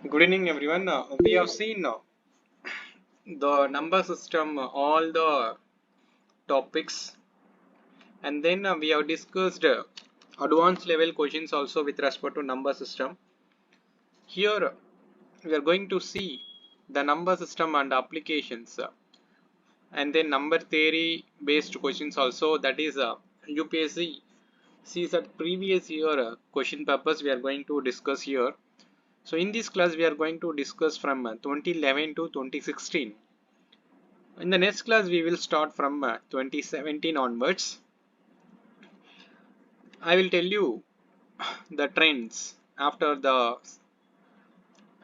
Good evening, everyone. We have seen the number system, all the topics, and then we have discussed advanced level questions also with respect to number system. Here, we are going to see the number system and applications, and then number theory based questions also. That is UPSC CSAT previous year question papers we are going to discuss here. So in this class, we are going to discuss from 2011 to 2016. In the next class, we will start from 2017 onwards. I will tell you the trends after the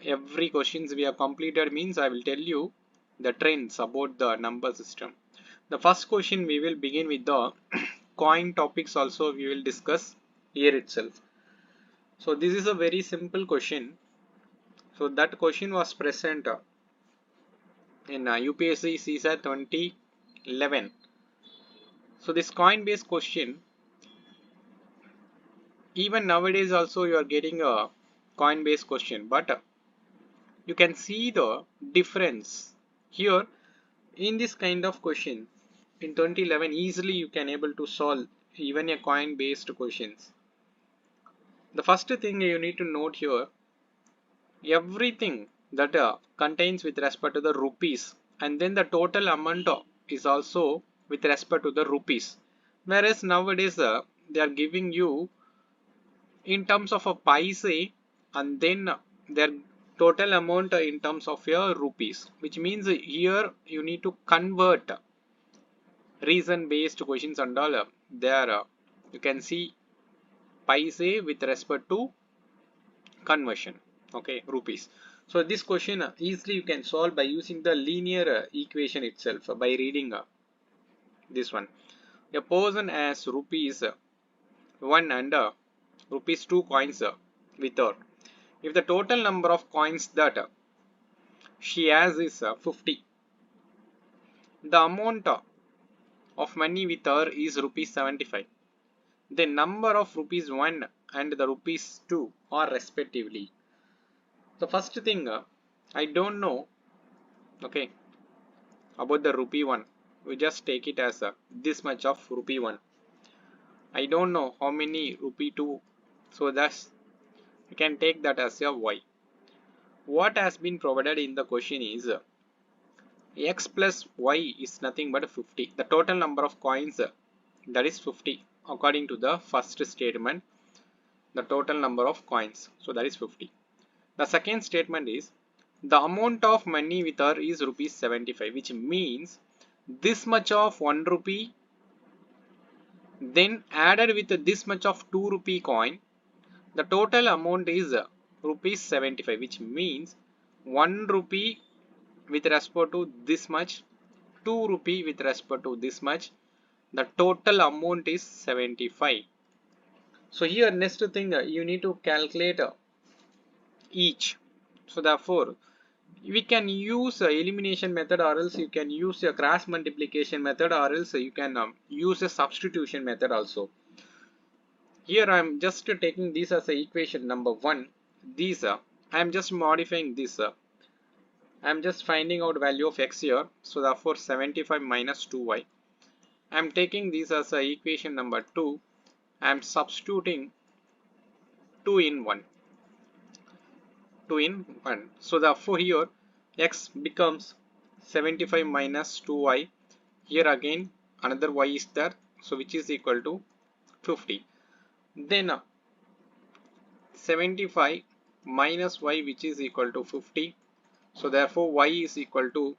every questions we have completed means I will tell you the trends about the number system. The first question we will begin with the coin topics also we will discuss here itself. So this is a very simple question. So that question was present in UPSC CSAT 2011. So this coin based question, even nowadays also you are getting a coin based question, but you can see the difference here in this kind of question. In 2011 easily you can able to solve even a coin based questions. The first thing you need to note here, everything that contains with respect to the rupees, and then the total amount is also with respect to the rupees, whereas nowadays they are giving you in terms of a paise, and then their total amount in terms of your rupees, which means here you need to convert reason based questions and all there you can see paise with respect to conversion, okay, rupees. So this question easily you can solve by using the linear equation itself by reading this one. A person has rupees 1 and rupees 2 coins with her. If the total number of coins that she has is 50, the amount of money with her is rupees 75. The number of rupees 1 and the rupees 2 are respectively. The first thing I don't know, okay, about the rupee 1. We just take it as this much of rupee 1. I don't know how many rupee 2. So thus you can take that as a y. What has been provided in the question is x plus y is nothing but 50. The total number of coins that is 50 according to the first statement. The total number of coins, so that is 50. The second statement is the amount of money with her is rupees 75, which means this much of 1 rupee then added with this much of 2 rupee coin, the total amount is rupees 75, which means 1 rupee with respect to this much, 2 rupee with respect to this much, the total amount is 75. So here next thing you need to calculate each. So therefore we can use elimination method, or else you can use a cross multiplication method, or else you can use a substitution method also. Here I am just taking this as a equation number 1. These I am just modifying this. I am just finding out value of x here. So therefore 75 minus 2y. I am taking this as a equation number 2. I am substituting 2 in 1. 2 in 1. So therefore here x becomes 75 minus 2y. Here again another y is there. So which is equal to 50. Then 75 minus y, which is equal to 50. So therefore y is equal to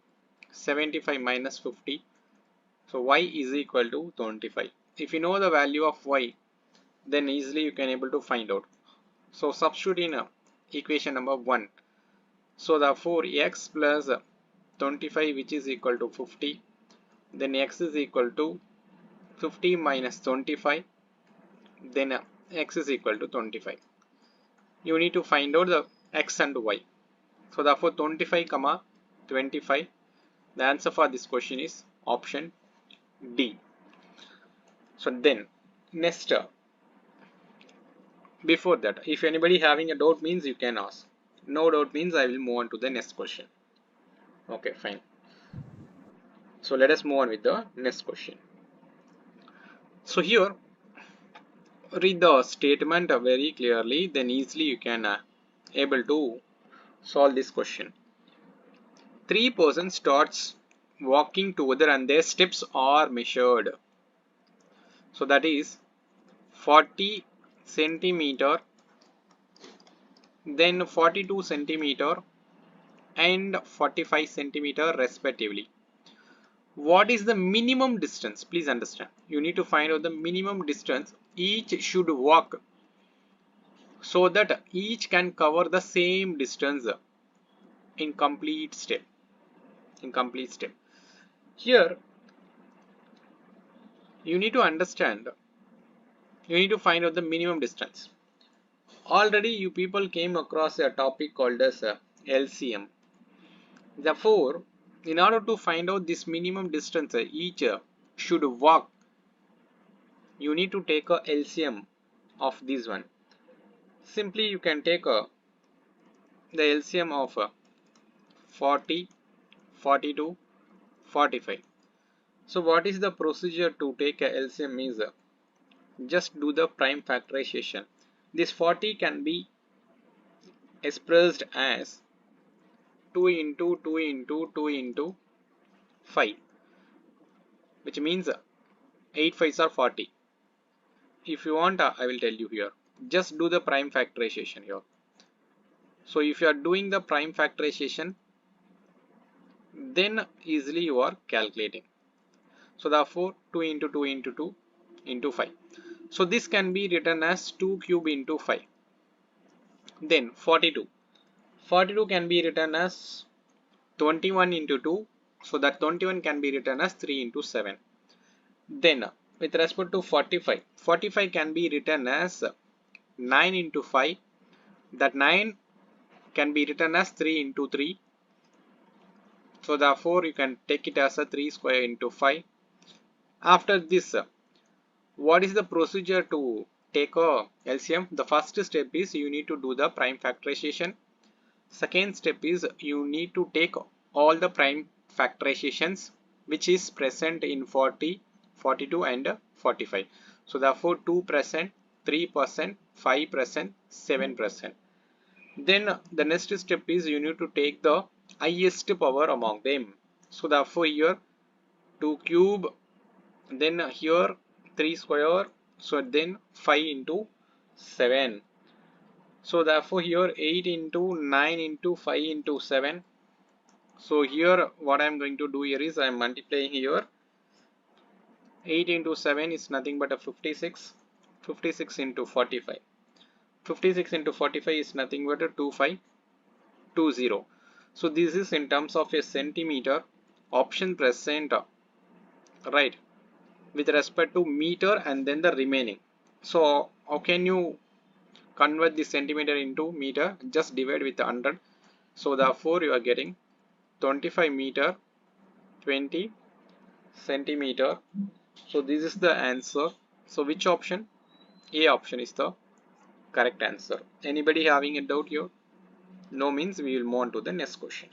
75 minus 50. So y is equal to 25. If you know the value of y, then easily you can able to find out. So substitute in equation number 1. So therefore x plus 25, which is equal to 50. Then x is equal to 50 minus 25. Then x is equal to 25. You need to find out the x and y. So therefore 25 comma 25. The answer for this question is option D. So then next, before that, if anybody having a doubt means you can ask. No doubt means I will move on to the next question. Okay, fine. So let us move on with the next question. So here, read the statement very clearly, then easily you can able to solve this question. Three persons starts walking together and their steps are measured. So that is 40 centimeter, then 42 centimeter and 45 centimeter respectively. What is the minimum distance? Please understand. You need to find out the minimum distance each should walk so that each can cover the same distance in complete step. Here you need to understand. You need to find out the minimum distance. Already you people came across a topic called as LCM. Therefore, in order to find out this minimum distance each should walk, you need to take a LCM of this one. Simply you can take the LCM of 40, 42, 45. So what is the procedure to take a LCM is just do the prime factorization. This 40 can be expressed as 2 into 2 into 2 into 5, which means 8 5s are 40. If you want, I will tell you here. Just do the prime factorization here. So if you are doing the prime factorization, then easily you are calculating. So therefore 2 into 2 into 2 into 5. So this can be written as 2 cube into 5. Then 42. 42 can be written as 21 into 2. So that 21 can be written as 3 into 7. Then with respect to 45, 45 can be written as 9 into 5. That 9 can be written as 3 into 3. So therefore you can take it as a 3 square into 5. After this, what is the procedure to take a LCM? The first step is you need to do the prime factorization. Second step is you need to take all the prime factorizations which is present in 40, 42 and 45. So therefore 2%, 3%, 5%, 7%. Then the next step is you need to take the highest power among them. So therefore here 2 cube, then here 3 square, so then 5 into 7. So therefore here 8 into 9 into 5 into 7. So here what I am going to do here is I am multiplying here. 8 into 7 is nothing but a 56. 56 into 45. 56 into 45 is nothing but a 2520. So this is in terms of a centimeter. Option present, right, with respect to meter and then the remaining. So how can you convert the centimeter into meter? Just divide with 100. So therefore you are getting 25 meter 20 centimeter. So this is the answer. So which option? A option is the correct answer. Anybody having a doubt here? No means we will move on to the next question.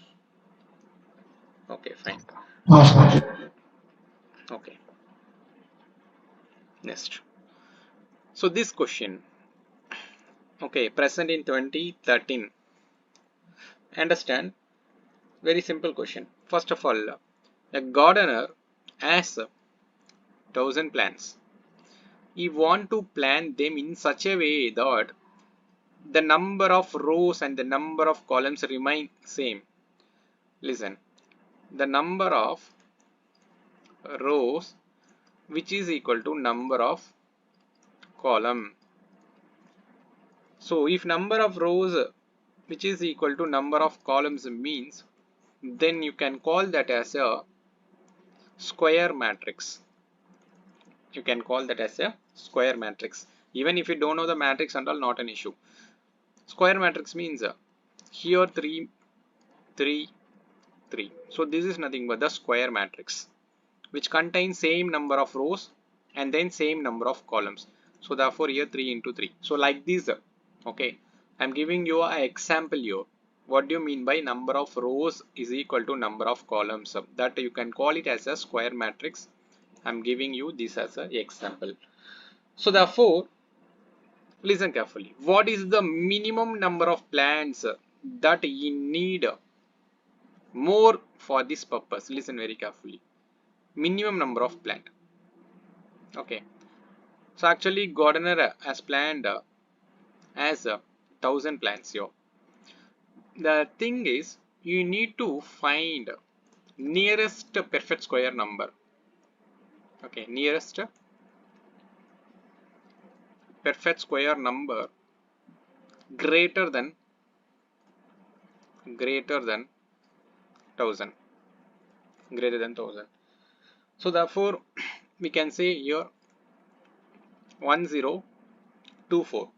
Okay, fine. Okay, next. So this question, okay, present in 2013. Understand, very simple question. First of all, a gardener has 1,000 plants. He want to plant them in such a way that the number of rows and the number of columns remain same. Listen, the number of rows which is equal to number of column. So if number of rows which is equal to number of columns means, then you can call that as a square matrix. You can call that as a square matrix. Even if you don't know the matrix and all, not an issue. Square matrix means here 3, 3, 3. So this is nothing but the square matrix which contains same number of rows and then same number of columns. So therefore here 3 into 3. So like this, okay, I'm giving you an example here. What do you mean by number of rows is equal to number of columns? That you can call it as a square matrix. I'm giving you this as an example. So therefore, listen carefully. What is the minimum number of plants that you need more for this purpose? Listen very carefully. Minimum number of plant. Okay. So actually, gardener has planned as 1,000 plants here. The thing is, you need to find nearest perfect square number. Okay, nearest perfect square number greater than 1,000. Greater than 1,000. So therefore, we can say here 1024.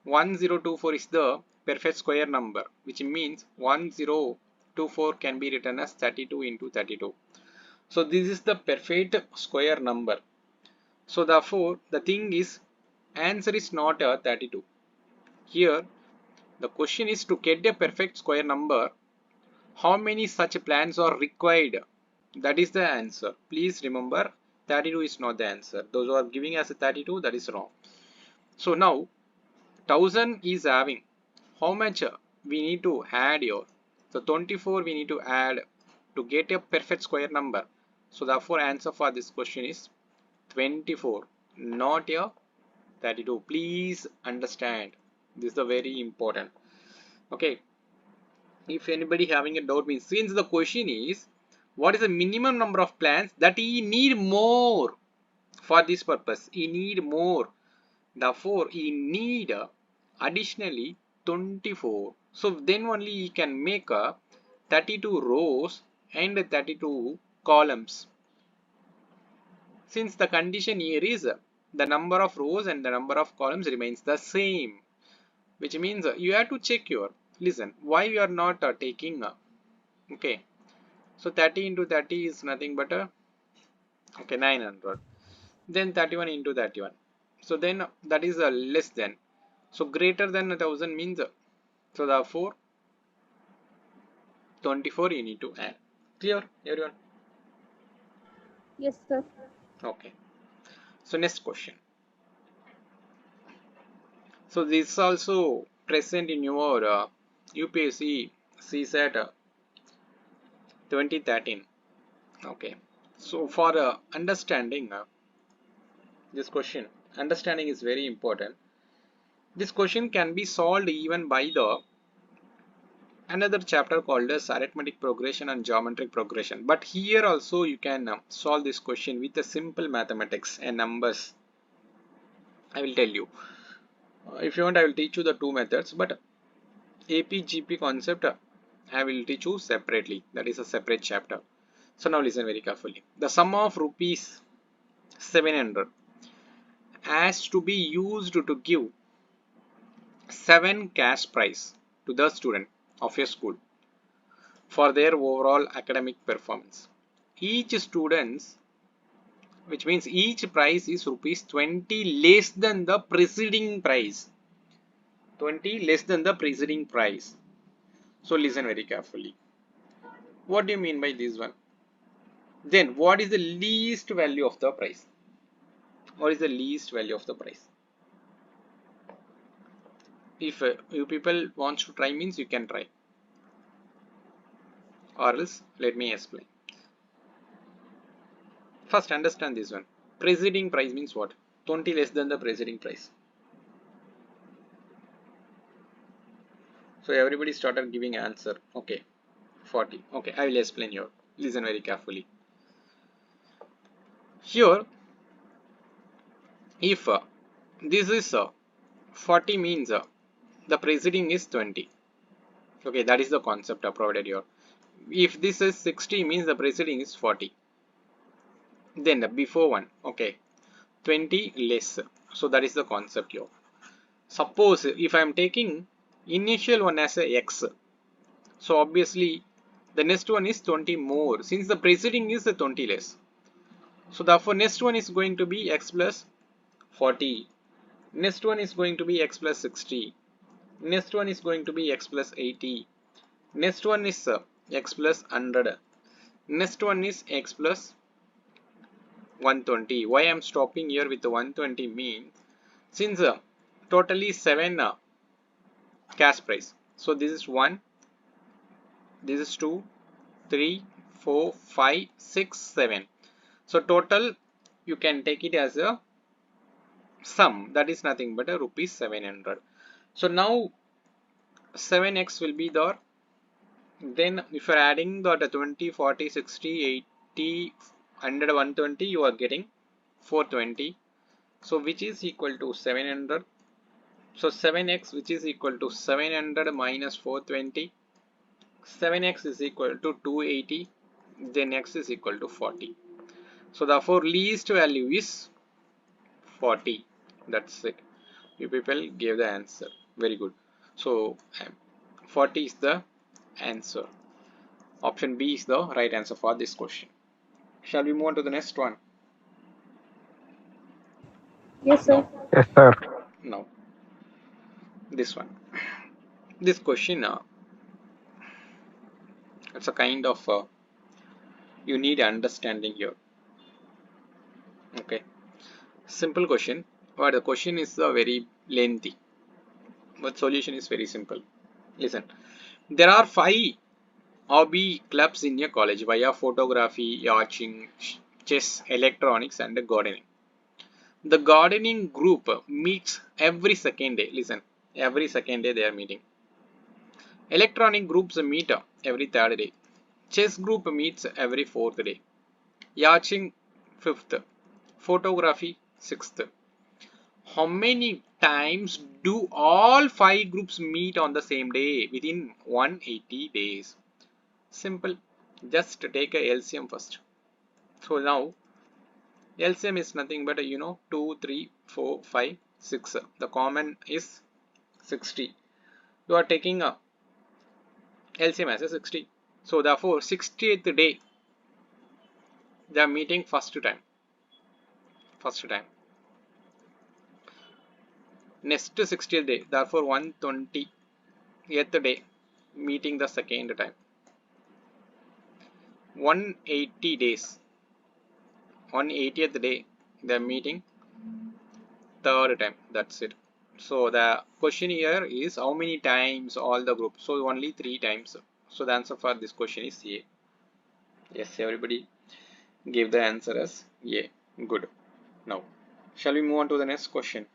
1024 is the perfect square number, which means 1024 can be written as 32 into 32. So this is the perfect square number. So therefore, the thing is, answer is not a 32. Here, the question is to get a perfect square number, how many such plans are required? That is the answer. Please remember, 32 is not the answer. Those who are giving us a 32, that is wrong. So now, 1,000 is having how much we need to add here? So 24 we need to add to get a perfect square number. So therefore, answer for this question is 24, not a 32. Please understand. This is the very important. Okay. If anybody having a doubt, means since the question is what is the minimum number of plants that he need more for this purpose, he need more, therefore he need additionally 24. So then only he can make a 32 rows and 32 columns. Since the condition here is the number of rows and the number of columns remains the same, which means you have to check your, listen, why you are not taking okay, so 30 into 30 is nothing but okay, 900, then 31 into 31, so then that is less than, so greater than 1,000 means so therefore 24 you need to add. Clear everyone? Yes, sir. Okay, so next question. So this is also present in your UPSC CSAT 2013. Okay, so for understanding this question, understanding is very important. This question can be solved even by the another chapter called as arithmetic progression and geometric progression, but here also you can solve this question with a simple mathematics and numbers. I will tell you, if you want I will teach you the two methods, but AP-GP concept I will teach you separately, that is a separate chapter. So now listen very carefully. The sum of rupees 700 has to be used to give 7 cash prize to the student of your school for their overall academic performance. Each student's, which means each price is rupees 20 less than the preceding price. 20 less than the preceding price. So listen very carefully. What do you mean by this one? Then what is the least value of the price? What is the least value of the price? If you people want to try, means you can try, or else let me explain. First understand this one. Preceding price means what? 20 less than the preceding price. So everybody started giving answer. Okay, 40. Okay, I will explain here. Listen very carefully. Here, if this is 40 means the preceding is 20. Okay, that is the concept provided here. If this is 60 means the preceding is 40. Then the before one, okay, 20 less. So that is the concept here. Suppose if I am taking initial one as a x, so obviously the next one is 20 more since the preceding is the 20 less. So therefore next one is going to be x plus 40. Next one is going to be x plus 60. Next one is going to be x plus 80. Next one is x plus 100. Next one is x plus 120. Why I am stopping here with the 120 means since totally 7 cash price. So this is 1, this is 2, 3, 4, 5, 6, 7. So total you can take it as a sum, that is nothing but a rupees 700. So now 7x will be there. Then if you are adding the 20, 40, 60, 80, 100, 120, you are getting 420. So which is equal to 700. So 7x which is equal to 700 minus 420. 7x is equal to 280. Then x is equal to 40. So therefore least value is 40. That's it. You people gave the answer. Very good. So 40 is the answer. Option B is the right answer for this question. Shall we move on to the next one? Yes, sir. No. Yes, sir. No. This one. This question, it's a kind of you need understanding here. Okay. Simple question, but the question is very lengthy. But solution is very simple. Listen. There are 5 hobby clubs in your college via photography, yachting, chess, electronics, and gardening. The gardening group meets every second day. Listen, every second day they are meeting. Electronic groups meet every third day. Chess group meets every fourth day. Yachting fifth. Photography sixth. How many times do all 5 groups meet on the same day within 180 days? Simple. Just take a LCM first. So now LCM is nothing but 2, 3, 4, 5, 6. The common is 60. You are taking a LCM as a 60. So therefore 60th day they are meeting first time. Next 60th day, therefore 120th day meeting the second time. 180 days, 180th day they are meeting third time. That's it. So the question here is how many times all the groups? So only 3 times. So the answer for this question is A. Yes, everybody give the answer as A. Good. Now, shall we move on to the next question?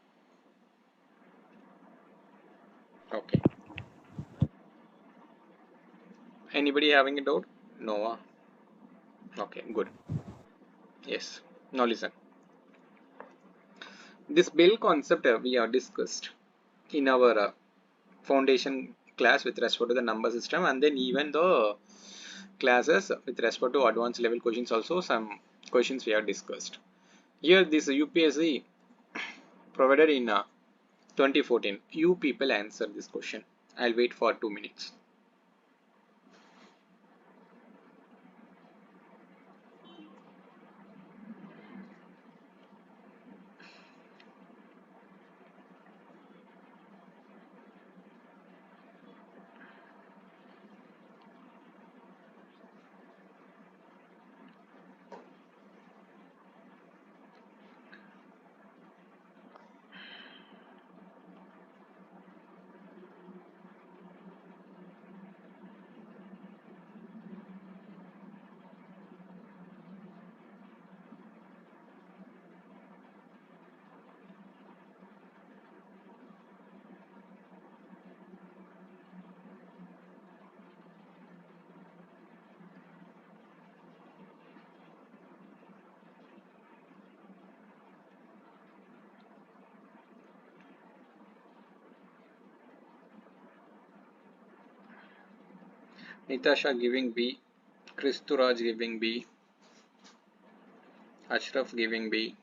Okay. Anybody having a doubt? No. Okay, good. Yes. Now listen. This bill concept we have discussed in our foundation class with respect to the number system, and then even the classes with respect to advanced level questions also some questions we have discussed. Here this UPSC provided in 2014. You people answer this question. I'll wait for 2 minutes. Nitasha giving B, Kristuraj giving B, Ashraf giving B,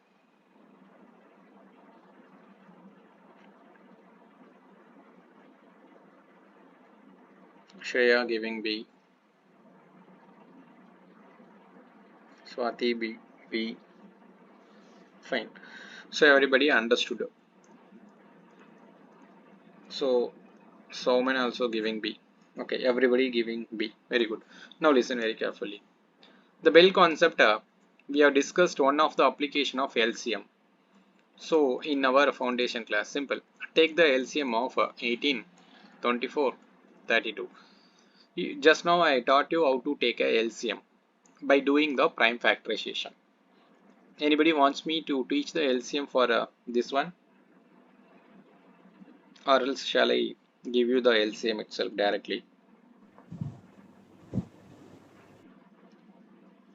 Shreya giving B, Swati B, B. Fine. So everybody understood. So Sauman also giving B. Okay, everybody giving B. Very good. Now listen very carefully. The Bell concept, we have discussed one of the application of LCM. So in our foundation class, simple. Take the LCM of 18, 24, 32. Just now I taught you how to take a LCM by doing the prime factorization. Anybody wants me to teach the LCM for this one, or else shall I give you the LCM itself directly?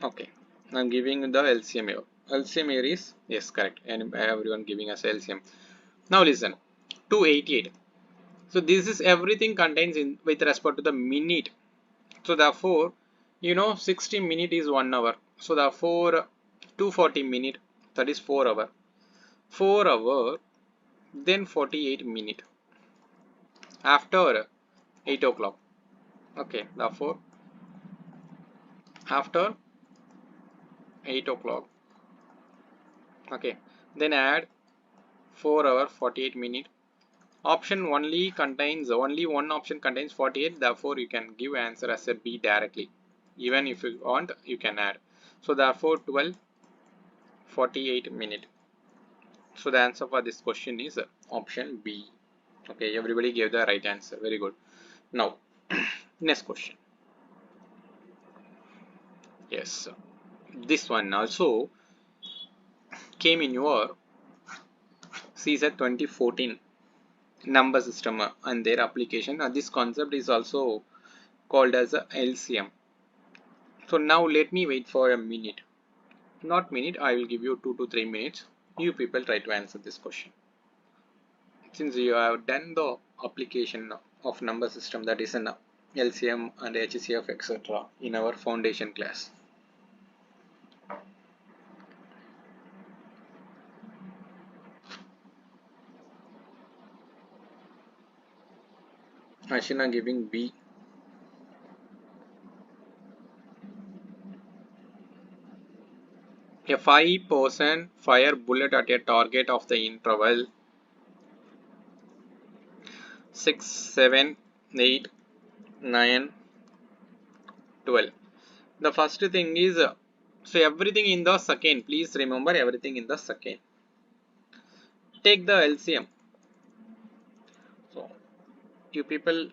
Okay, I'm giving the LCM here. LCM here is, yes, correct, and everyone giving us LCM. Now listen, 288. So this is everything contains in with respect to the minute. So therefore, 60 minute is 1 hour. So therefore, 240 minute, that is 4 hour. 4 hour, then 48 minute after 8 o'clock. Okay, therefore after 8 o'clock. Okay, then add 4 hour 48 minute. Option only one option contains 48, therefore you can give answer as a B directly. Even if you want, you can add. So therefore 12 48 minute. So the answer for this question is option B. Okay, everybody gave the right answer. Very good. Now next question. Yes, this one also came in your CSAT 2014 number system and their application. This concept is also called as a LCM. So now let me wait for a minute. Not minute, I will give you 2 to 3 minutes. You people try to answer this question. Since you have done the application of number system, that is an LCM and HCF etc. in our foundation class. Ashina giving B. A 5% fire bullet at a target of the interval 6, 7, 8, 9, 12. The first thing is, so everything in the second. Please remember everything in the second. Take the LCM. So you people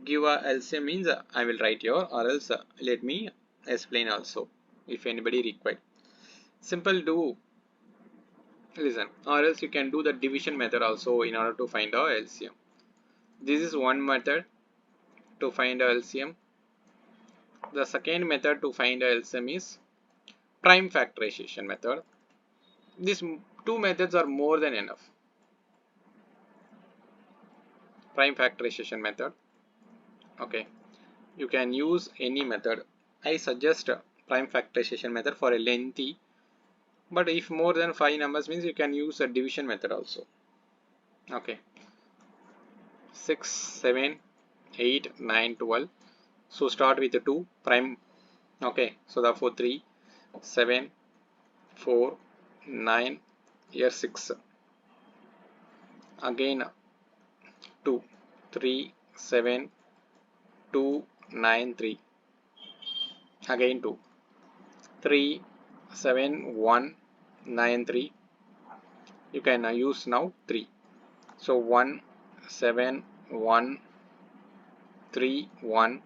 give a LCM means I will write here, or else let me explain also if anybody required. Simple do, listen, or else you can do the division method also in order to find our LCM. This is one method to find a LCM. The second method to find a LCM is prime factorization method. These two methods are more than enough. Prime factorization method. Okay, you can use any method. I suggest prime factorization method for a lengthy, but if more than 5 numbers means you can use a division method also. Okay, 6, 7, 8, 9, 12. So start with the 2 prime. Okay, so therefore 3, 7, 4, 9, here 6. Again 2, 3, 7, 2, 9, 3. Again 2, 3, 7, 1, 9, 3. You can use now 3. So 1, 7, 1, 3, 1.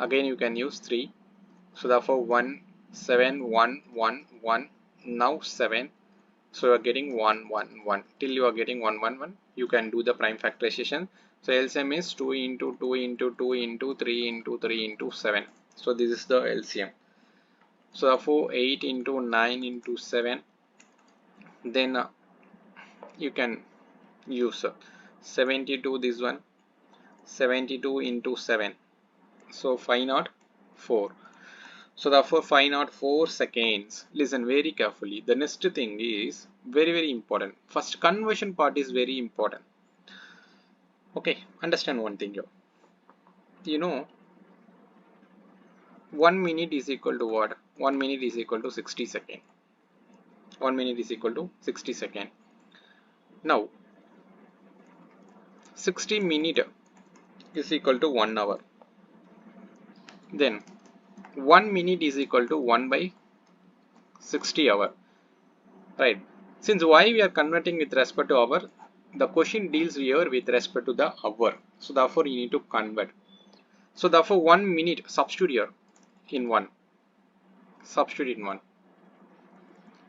Again you can use 3. So therefore 1, 7, 1, 1, 1. Now 7. So you are getting 1, 1, 1. Till you are getting 1, 1, 1. You can do the prime factorization. So LCM is 2 into 2 into 2 into 3 into 3 into 7. So this is the LCM. So therefore 8 into 9 into 7. Then you can use 72, this one, 72 into 7. So 504. So therefore 504 seconds. Listen very carefully. The next thing is very important. First conversion part is very important. Okay, understand one thing here. 1 minute is equal to what? 1 minute is equal to 60 seconds. 1 minute is equal to 60 seconds. Now 60 minute is equal to 1 hour. Then 1 minute is equal to 1 by 60 hour, right? Since why we are converting with respect to hour, the question deals here with respect to the hour, so therefore you need to convert. So therefore 1 minute, substitute here in 1, substitute in 1.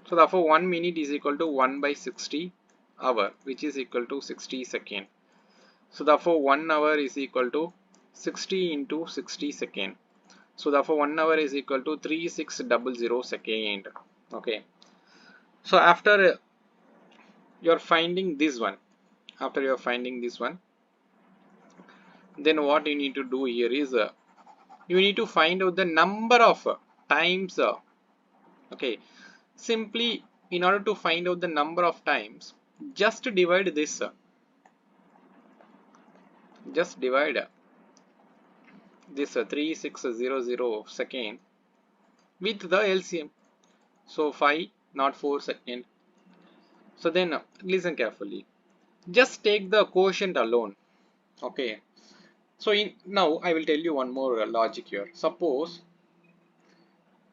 So therefore 1 minute is equal to 1 by 60 hour, which is equal to 60 second. So therefore 1 hour is equal to 60 into 60 second. So therefore 1 hour is equal to 3600 second. Okay. So after you're finding this one, then what you need to do here is you need to find out the number of times. Okay. Simply, in order to find out the number of times, just divide this. Just divide this 3600 second with the LCM. So 5, not 4 second. So then listen carefully. Just take the quotient alone. Okay. So now I will tell you one more logic here. Suppose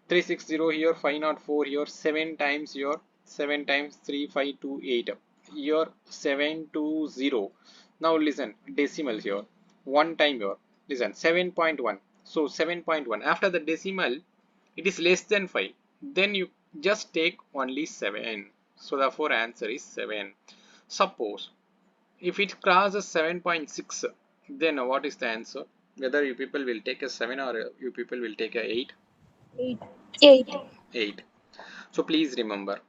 360 here, 504 here, 7 times here, 7 times 3528 here, 720. Now listen, decimal here, 1 time here, listen, 7.1. So 7.1, after the decimal it is less than 5, then you just take only 7. So therefore answer is 7. Suppose if it crosses 7.6, then what is the answer? Whether you people will take a 7 or you people will take a 8? 8. 8. 8. So please remember,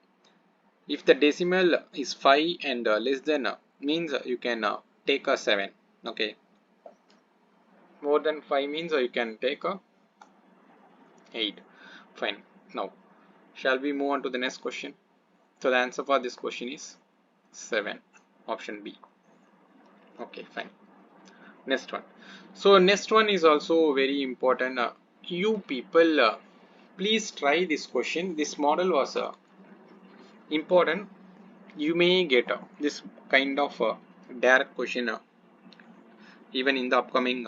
if the decimal is 5 and less than means you can take a 7. Okay. More than 5 means you can take a 8. Fine. Now, shall we move on to the next question? So the answer for this question is 7. Option B. Okay, fine. Next one. So next one is also very important. You people, please try this question. This model was important. You may get this kind of direct question even in the upcoming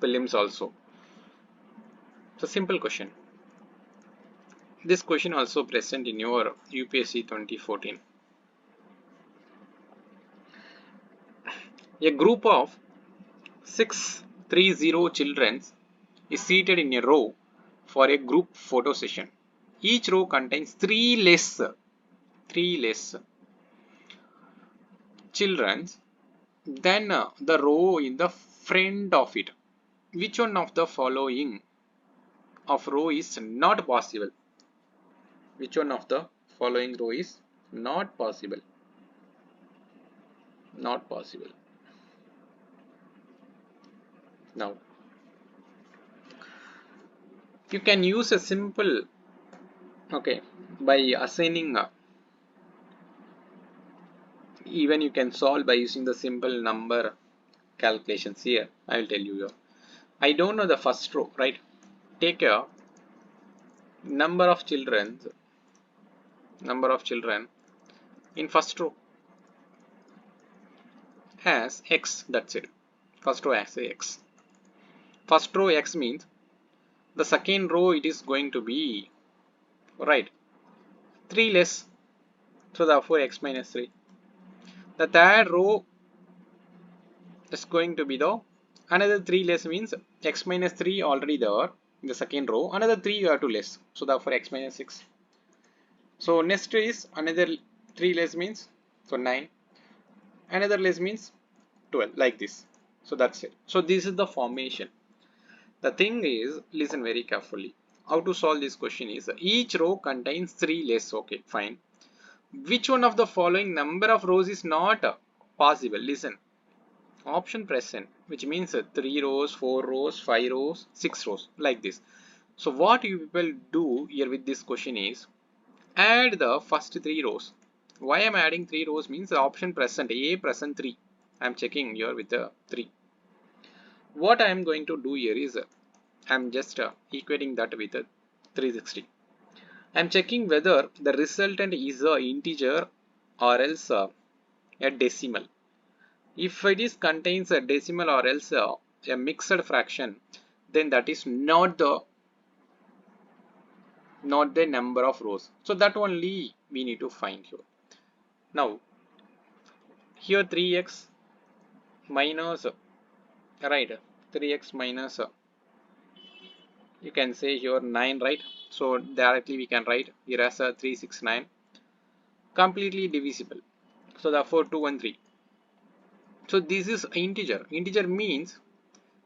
prelims also. So simple question. This question also present in your UPSC 2014. A group of 630 children is seated in a row for a group photo session. Each row contains three less children than the row in the front of it. Which one of the following of row is not possible? Which one of the following row is not possible? Not possible. Now, you can use a simple, okay, by assigning, even you can solve by using the simple number calculations here. I will tell you here. I don't know the first row, right? Take a number of children in first row has x, that's it. First row has x. First row x means the second row it is going to be, right, 3 less, so therefore x minus 3. The third row is going to be the another 3 less, means x minus 3 already there in the second row, another 3 you have to less, so therefore x minus 6. So next is another 3 less means, so 9, another less means 12, like this. So that's it. So this is the formation. The thing is, listen very carefully. How to solve this question is, each row contains 3 less. Okay, fine. Which one of the following number of rows is not possible? Listen. Option present, which means 3 rows, 4 rows, 5 rows, 6 rows, like this. So what you people do here with this question is, add the first 3 rows. Why I am adding 3 rows means the option present, A present 3. I am checking here with the 3. What I am going to do here is, I am just equating that with 360. I am checking whether the resultant is an integer or else a decimal. If it is contains a decimal or else a mixed fraction, then that is not the number of rows. So that only we need to find here. Now here 3x minus, right, 3x minus, you can say here 9, right? So directly we can write here as a 369, completely divisible. So therefore 2 and 3. So this is integer. Integer means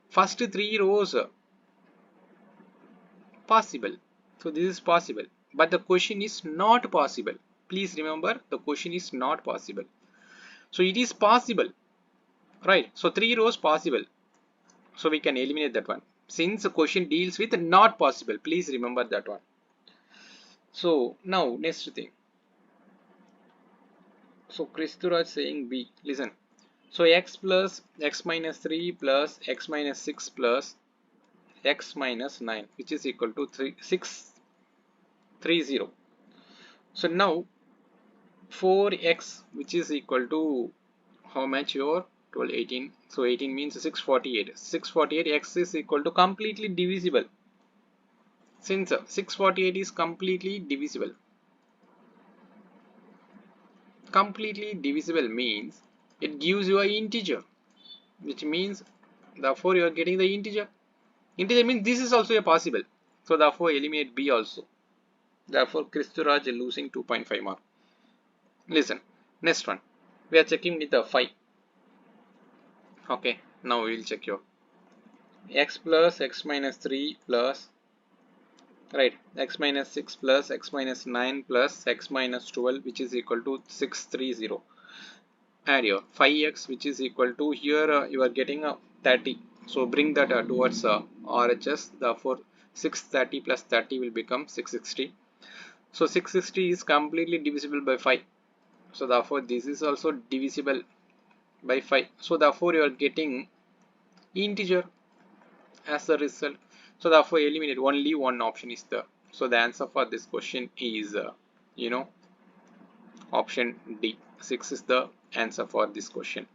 first 3 rows possible. So this is possible, but the question is not possible. Please remember, the question is not possible. So it is possible, right? So 3 rows possible. So we can eliminate that one. Since the question deals with not possible, please remember that one. So now next thing. So Kristuraj saying B. Listen. So x plus x minus 3 plus x minus 6 plus x minus 9, which is equal to 630. So now 4x, which is equal to how much? Your 12, 18. So 18 means 648. 648 x is equal to completely divisible. Since 648 is completely divisible means it gives you an integer, which means therefore you are getting the integer. Integer means this is also a possible. So therefore eliminate B also. Therefore Kristuraj is losing 2.5 mark. Listen, next one. We are checking with the 5. Okay, now we will check your x plus x minus 3 plus, right, x minus 6 plus x minus 9 plus x minus 12, which is equal to 630. Add your 5x, which is equal to here you are getting a 30. So bring that towards RHS. Therefore 630 plus 30 will become 660. So 660 is completely divisible by 5. So therefore this is also divisible by 5. So therefore you are getting integer as a result. So therefore eliminate, only one option is there. So the answer for this question is option D. 6 is the answer for this question.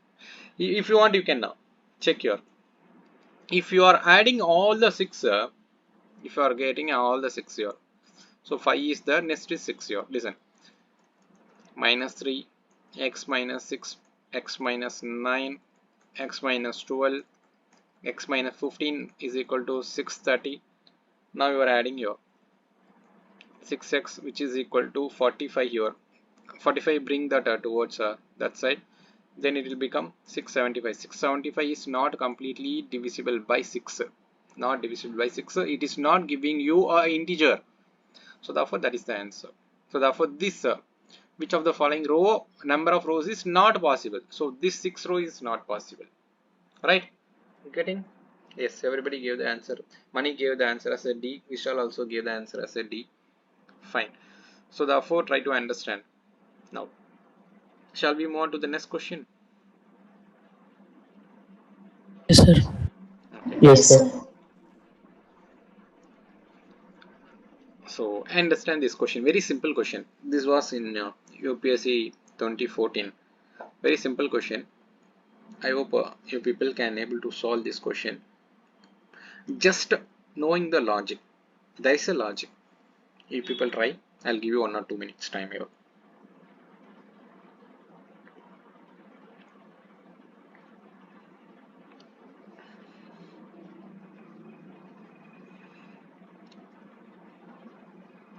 If you want, you can now check your, if you are adding all the 6, if you are getting all the 6 here, so 5 is there, next is 6 here. Listen, minus 3 x minus 6 x minus 9 x minus 12 x minus 15 is equal to 630. Now you are adding your 6x, which is equal to 45 here. 45, bring that towards that side, then it will become 675. 675 is not completely divisible by 6. Not divisible by 6. It is not giving you a integer. So therefore that is the answer. So therefore this which of the following row number of rows is not possible. So this 6 row is not possible. Right? Getting? Yes, everybody gave the answer. Mani gave the answer as a D. Vishal also gave the answer as a D. Fine. So therefore try to understand. Now, shall we move on to the next question? Yes, sir. Okay. Yes, sir. So understand this question. Very simple question. This was in UPSC 2014. Very simple question. I hope you people can able to solve this question. Just knowing the logic. There is a logic. If people try, I'll give you 1 or 2 minutes time here.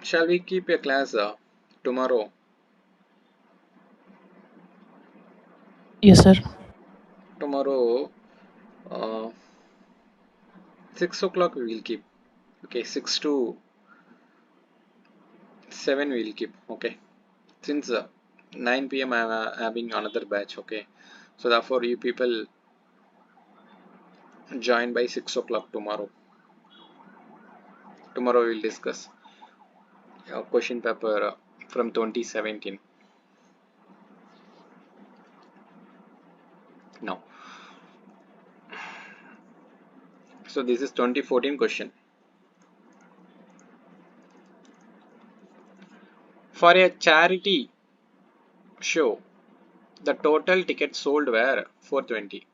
Shall we keep a class tomorrow? Yes, sir. Tomorrow, uh, 6 o'clock we will keep. Okay, 6 to 7 we will keep. Okay, since 9 p.m. I am having another batch. Okay, so therefore you people join by 6 o'clock tomorrow. Tomorrow we will discuss question paper from 2017. Now, so this is 2014 question. For a charity show, the total tickets sold were 420.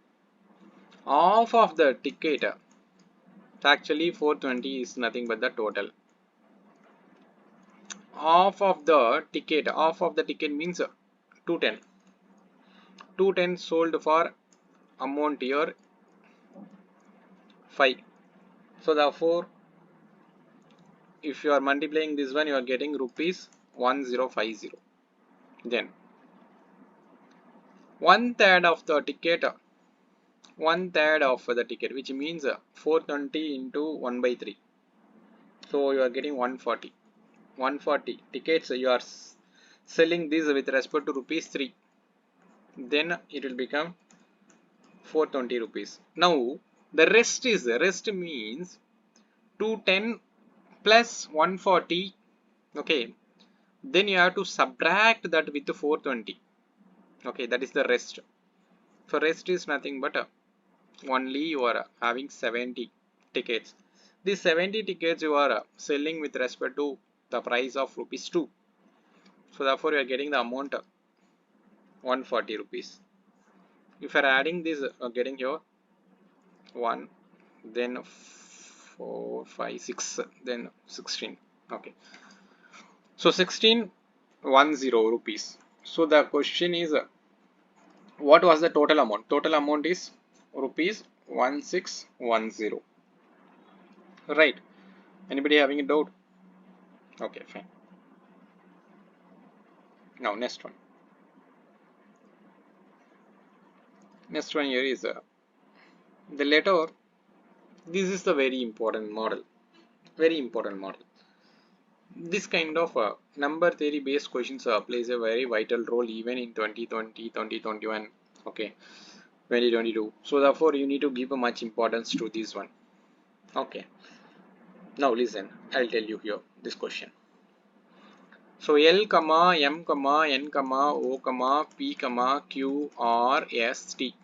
Half of the ticket Actually 420 is nothing but the total. Half of the ticket means 210. 210 sold for amount here 5. So therefore, if you are multiplying this one, you are getting rupees 1050. Then one third of the ticket, which means 420 into 1 by 3. So you are getting 140. 140 tickets you are selling this with respect to rupees 3. Then it will become 420 rupees. Now the rest means 210 plus 140. Okay, then you have to subtract that with 420. Okay, that is the rest. So rest is nothing but only you are having 70 tickets. These 70 tickets you are selling with respect to the price of rupees 2. So therefore you are getting the amount 140 rupees. If you are adding this, getting here 1, then 4, 5, 6, then 16. Okay, so 1610 rupees. So the question is, what was the total amount? Total amount is rupees 1610. Right? Anybody having a doubt? Okay, fine. Now next one. Next one here is the letter. This is the very important model. Very important model. This kind of number theory based questions plays a very vital role even in 2020, 2021, okay, 2022. So therefore you need to give a much importance to this one. Okay. Now listen, I'll tell you here this question. So L, M, N, O, P, Q, R, S, T.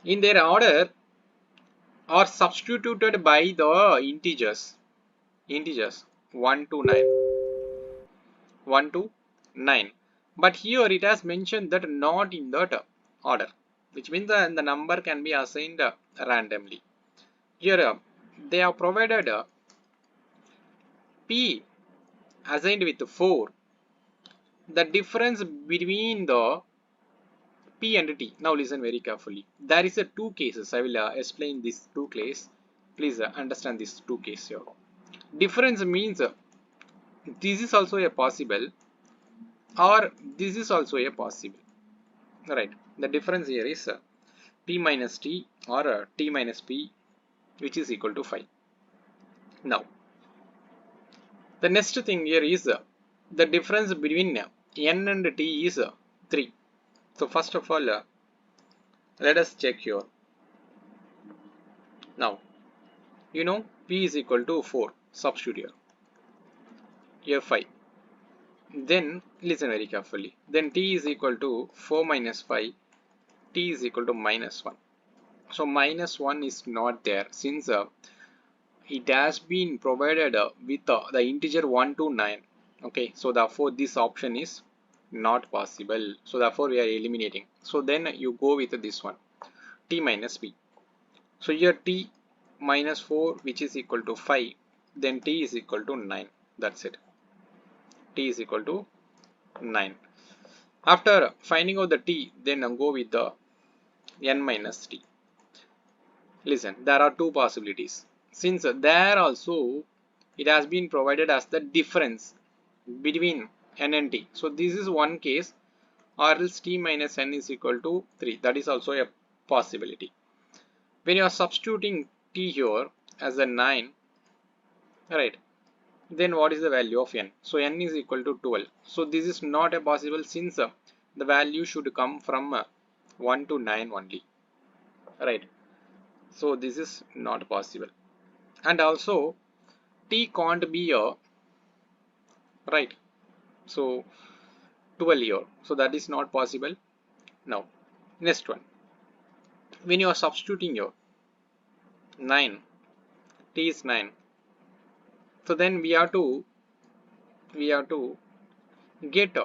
In their order are substituted by the integers 1 to 9. 1 to 9. But here it has mentioned that not in that order, which means the number can be assigned randomly. Here they have provided P assigned with 4. The difference between the P and T. Now listen very carefully. There is a two cases. I will explain these two cases. Please understand these two cases here. Difference means this is also a possible or this is also a possible. Right. The difference here is P minus T or T minus P, which is equal to 5. Now the next thing here is the difference between N and T is 3. So first of all, let us check here. Now, you know P is equal to 4, substitute here 5. Then listen very carefully. Then T is equal to 4 minus 5, T is equal to minus 1. So minus 1 is not there since it has been provided with the integer 1 to 9. Okay, so therefore this option is not possible. So therefore we are eliminating. So then you go with this one, T minus P. So here T minus 4, which is equal to 5, then T is equal to 9. That's it. T is equal to 9. After finding out the T, then go with the N minus T. Listen, there are two possibilities. Since there also it has been provided as the difference between N and T. So this is one case, or else T minus N is equal to 3. That is also a possibility. When you are substituting T here as a 9, right, then what is the value of N? So N is equal to 12. So this is not a possible since the value should come from 1 to 9 only, right? So this is not possible. And also T can't be a, right, so 12 here, so that is not possible. Now next one, when you are substituting your 9, T is 9, so then we have to get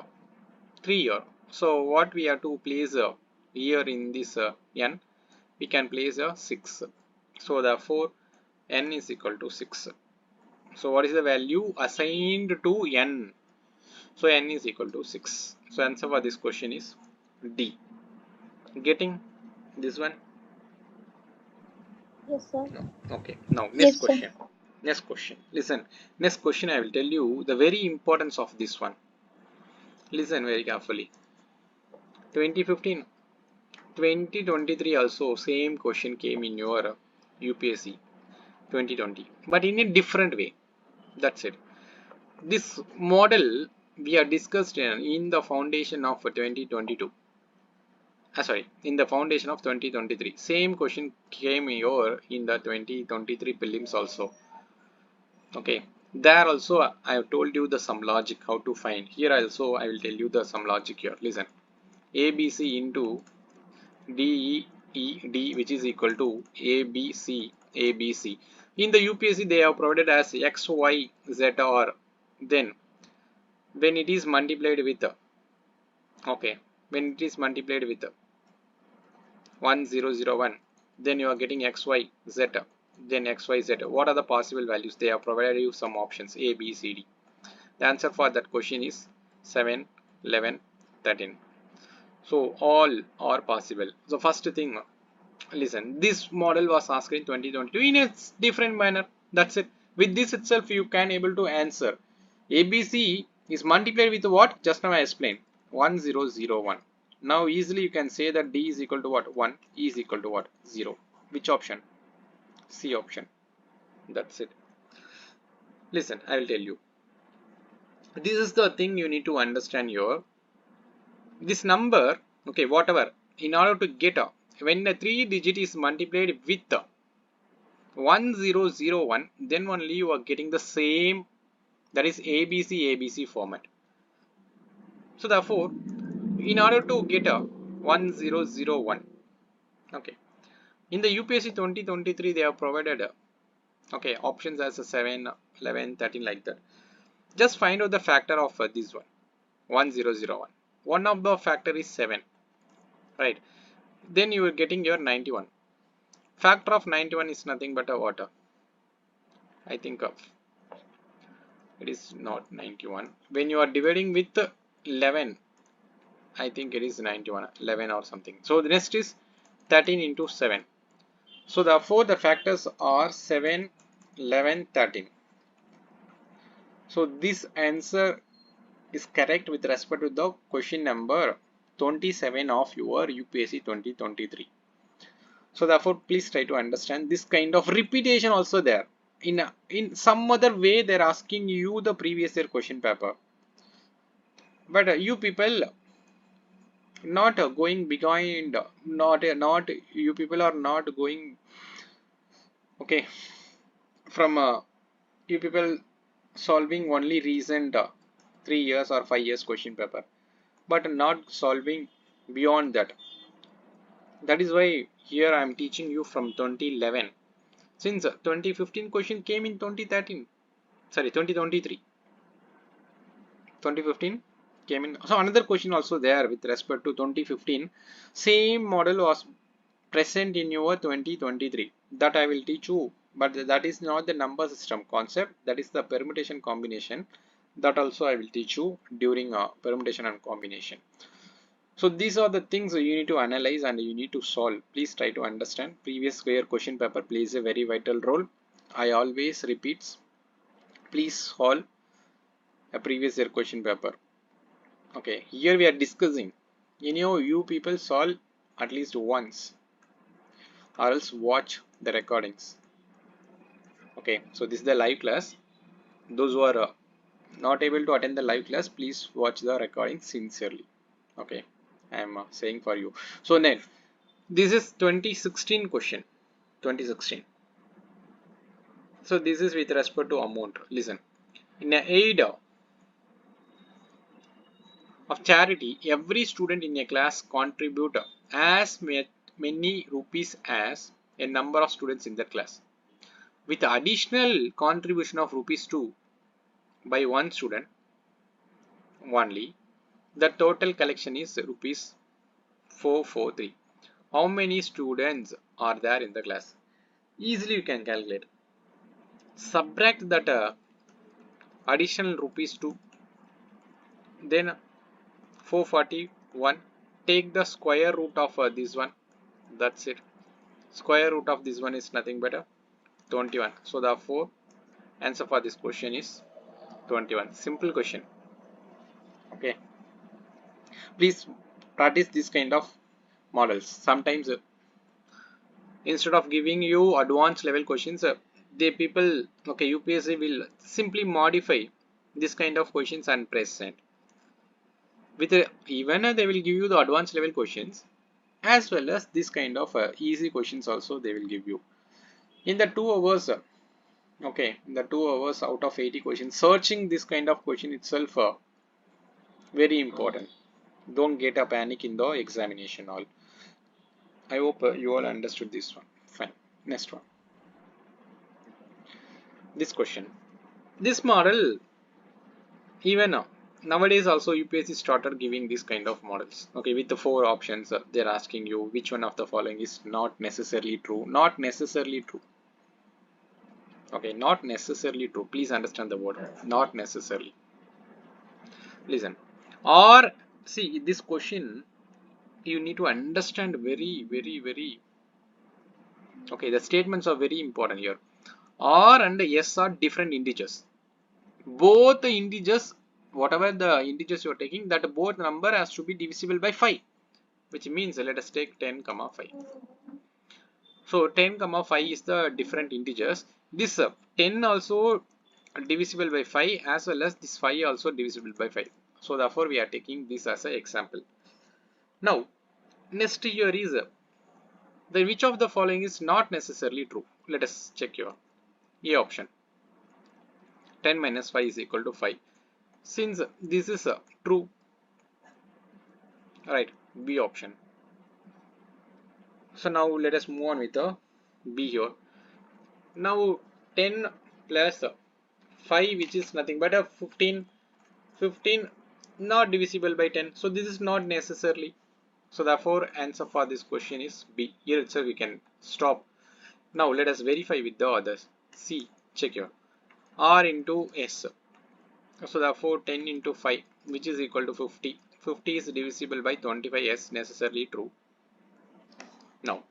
3 here. So what we have to place here in this N, we can place a 6. So therefore n is equal to 6. So what is the value assigned to n? So n is equal to 6. So answer for this question is D. Getting this one? Yes, sir. No. Okay. Now next Yes, sir. question. Next question. Listen. Next question I will tell you the very importance of this one. Listen very carefully. 2015, 2023 also same question came in your UPSC 2020, but in a different way. That's it. This model we are discussed in the foundation of 2022. Sorry, in the foundation of 2023. Same question came here in the 2023 prelims also. Okay, there also I have told you the some logic how to find. Here also I will tell you the some logic here. Listen, ABC into DEED, which is equal to ABC. In the UPSC they have provided as X, Y, Z, or then when it is multiplied with okay, when it is multiplied with 1001, then you are getting XYZ, then XYZ. What are the possible values? They have provided you some options A, B, C, D. The answer for that question is 7, 11, 13. So all are possible. So first thing, listen, this model was asked in 2022 in a different manner. That's it. With this itself you can able to answer. ABC is multiplied with what? Just now I explained. 1001. Now easily you can say that D is equal to what? 1, E is equal to what? 0. Which option? C option. That's it. Listen, I will tell you. This is the thing you need to understand here. This number, okay, whatever, in order to get a, when the 3 digit is multiplied with 1001, then only you are getting the same, that is ABC format. So therefore, in order to get a 1001, okay, in the UPSC 2023 they have provided okay, options as a 7, 11, 13 like that. Just find out the factor of this one, 1001. One of the factor is 7, right? Then you are getting your 91. Factor of 91 is nothing but a water. I think of it is not 91. When you are dividing with 11, I think it is 91, 11 or something. So the next is 13 into 7. So therefore the factors are 7, 11, 13. So this answer is correct with respect to the question number 27 of your UPSC 2023. So therefore please try to understand this kind of repetition also there. In some other way they're asking you the previous year question paper. But you people not going behind, not you people are not going okay from you people solving only recent 3 years or 5 years question paper, but not solving beyond that. That is why here I am teaching you from 2011, since 2015 question came in 2013, sorry 2023, 2015 came in. So another question also there with respect to 2015, same model was present in your 2023, that I will teach you, but that is not the number system concept, that is the permutation combination, that also I will teach you during permutation and combination. So these are the things you need to analyze and you need to solve. Please try to understand. Previous year question paper plays a very vital role. I always repeats, please solve a previous year question paper. Okay, here we are discussing, you people solve at least once or else watch the recordings. Okay, so this is the live class. Those who are not able to attend the live class, please watch the recording sincerely. Okay, I am saying for you. So then this is 2016 question, 2016. So this is with respect to amount. Listen, in a aid of charity, every student in a class contribute as many rupees as a number of students in that class. With additional contribution of rupees 2 by one student only, the total collection is rupees 443. How many students are there in the class? easily you can calculate. Subtract that additional rupees 2, then 441. Take the square root of this one. That's it. Square root of this one is nothing but 21. So therefore answer for this question is 21. Simple question. Okay. Please practice this kind of models. Sometimes instead of giving you advanced level questions, the people, okay, UPSC will simply modify this kind of questions and press send. With even they will give you the advanced level questions as well as this kind of easy questions also they will give you in the 2 hours. Okay, in the 2 hours out of 80 questions, searching this kind of question itself very important. Don't get a panic in the examination all. I hope you all understood this one. Fine. Next one. This question. This model, even nowadays also UPSC started giving this kind of models. Okay, with the 4 options, they're asking you which one of the following is not necessarily true. Not necessarily true. Okay, not necessarily true. Please understand the word. Not necessarily. Listen. Or see this question, you need to understand very. Okay, the statements are very important here. R and S are different integers. Both the integers, whatever the integers you are taking, that both number has to be divisible by 5, which means let us take 10 comma 5. So 10 comma 5 is the different integers. This 10 also divisible by 5 as well as this 5 also divisible by 5. So therefore we are taking this as an example. Now next here is then which of the following is not necessarily true. Let us check here. A option. 10 minus 5 is equal to 5. Since this is true, right, B option. So now let us move on with the B here. Now 10 plus 5, which is nothing but a 15, 15 not divisible by 10. So this is not necessarily. So therefore answer for this question is B. Here itself we can stop. Now let us verify with the others. C, check here. R into S. So therefore 10 into 5, which is equal to 50. 50 is divisible by 25. Yes, necessarily true. Now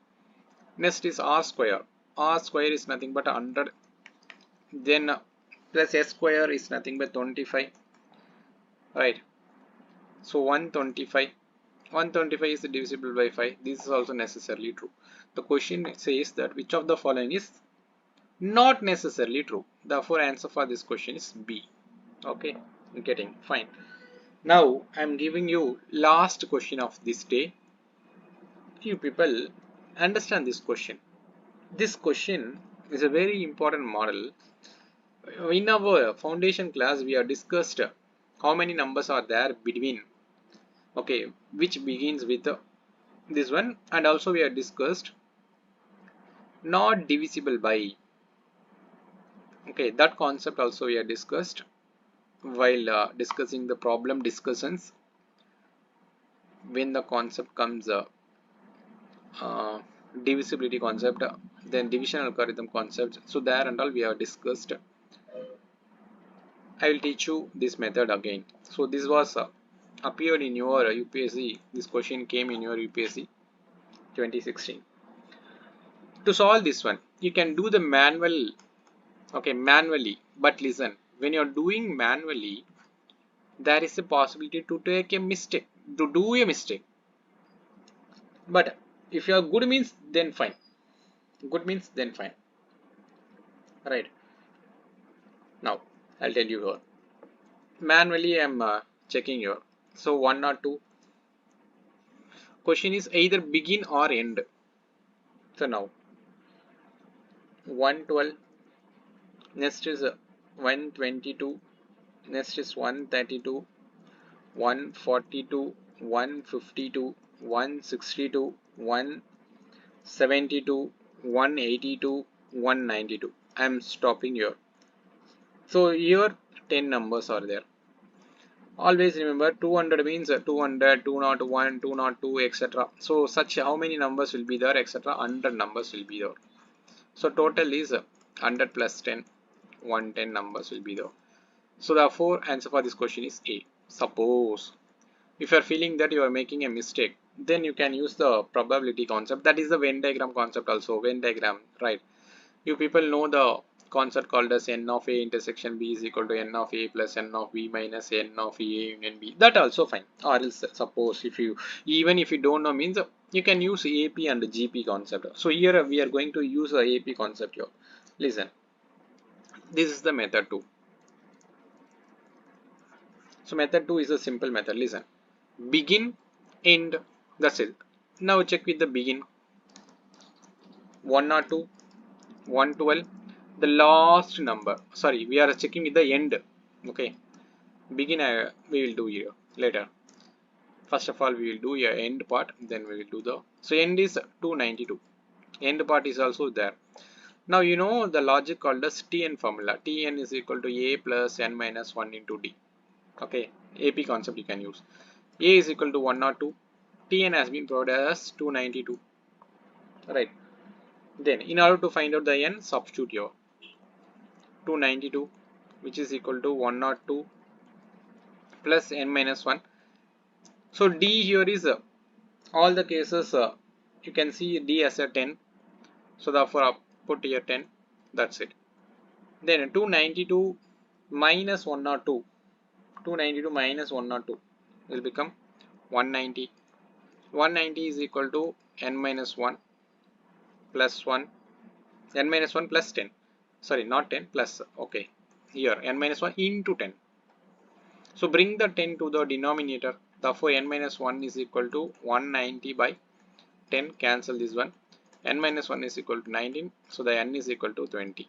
next is R square. R square is nothing but 100. Then plus S square is nothing but 25. Right. So 125. 125 is divisible by 5. This is also necessarily true. The question says that which of the following is not necessarily true. Therefore answer for this question is B. Okay, getting fine. Now I am giving you last question of this day. You people understand this question. This question is a very important model. In our foundation class we have discussed how many numbers are there between, okay, which begins with this one, and also we have discussed not divisible by. Okay, that concept also we have discussed while discussing the problem discussions. When the concept comes divisibility concept, then division algorithm concept, so there and all we have discussed. I will teach you this method again. So this was appeared in your UPSC. This question came in your UPSC 2016. To solve this one, you can do the manual. Okay, manually. But listen, when you're doing manually, there is a possibility to take a mistake, to do a mistake. But if you are good means, then fine. Good means, then fine. Right. Now, I'll tell you here. Manually, I'm checking here. So 1 or 2. Question is either begin or end. So now 112. Next is 122. Next is 132. 142. 152. 162. 172. 182. 192. I'm stopping here. So here 10 numbers are there. Always remember 200 means 200, 201, 202, etc. So such how many numbers will be there, etc. 100 numbers will be there. So total is 100 plus 10, 110 numbers will be there. So therefore answer for this question is A. Suppose if you are feeling that you are making a mistake, then you can use the probability concept. That is the Venn diagram concept also. Venn diagram, right? You people know the concept called as n of A intersection B is equal to n of A plus n of B minus n of A union B. That also fine. Or else suppose if you, even if you don't know, means you can use AP and GP concept. So here we are going to use the AP concept here. Listen, this is the method 2. So method 2 is a simple method. Listen, begin, end, that's it. Now check with the begin, 102, 112, the last number. Sorry, we are checking with the end. Okay, begin we will do here later. First of all, we will do your end part, then we will do the, so end is 292. End part is also there. Now you know the logic called as Tn formula. Tn is equal to A plus n minus 1 into D. Okay, AP concept you can use. A is equal to 102. Tn has been provided as 292. Right. Then in order to find out the n, substitute here. 292 which is equal to 102 plus n minus 1. So D here is all the cases you can see D as a 10. So therefore I put here 10. That's it. Then 292 minus 102. 292 minus 102 will become 190. 190 is equal to n minus 1 plus 1. N minus 1 plus 10. Sorry, not 10 plus. Okay. Here n minus 1 into 10. So bring the 10 to the denominator. Therefore n minus 1 is equal to 190 by 10. Cancel this one. N minus 1 is equal to 19. So the n is equal to 20.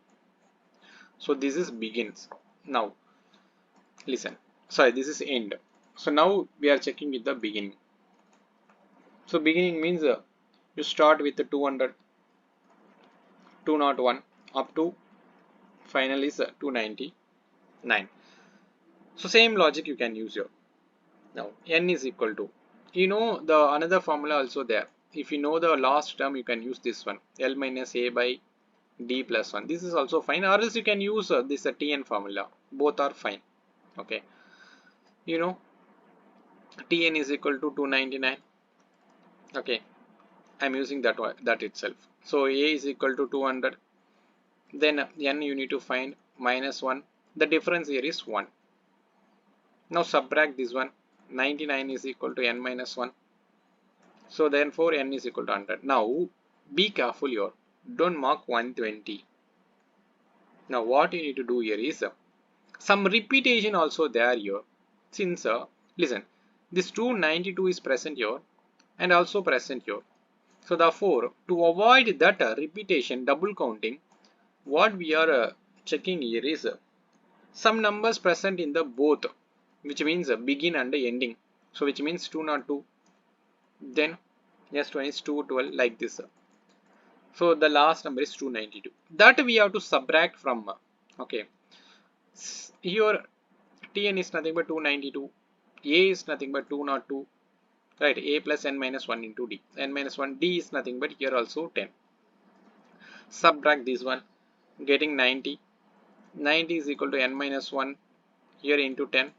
So this is begins. Now listen. Sorry, this is end. So now we are checking with the beginning. So beginning means you start with the 200, 201 up to final is 299. So same logic you can use here. Now n is equal to, you know the another formula also there. If you know the last term, you can use this one, L minus A by D plus 1. This is also fine, or else you can use this Tn formula. Both are fine. Okay, you know Tn is equal to 299. Okay, I'm using that one, that itself. So A is equal to 200. Then n you need to find minus 1. The difference here is 1. Now subtract this one. 99 is equal to n minus 1. So therefore n is equal to 100. Now be careful here. Don't mark 120. Now what you need to do here is some repetition also there here. Since listen, this 292 is present here and also present here. So therefore to avoid that repetition, double counting, what we are checking here is some numbers present in the both, which means begin and ending. So which means 202, then next one is 212, like this. So the last number is 292. That we have to subtract from. Okay, here Tn is nothing but 292, A is nothing but 202, right? A plus n minus 1 into D. N minus 1, D is nothing but here also 10. Subtract this one, getting 90. 90 is equal to n minus 1 here into 10.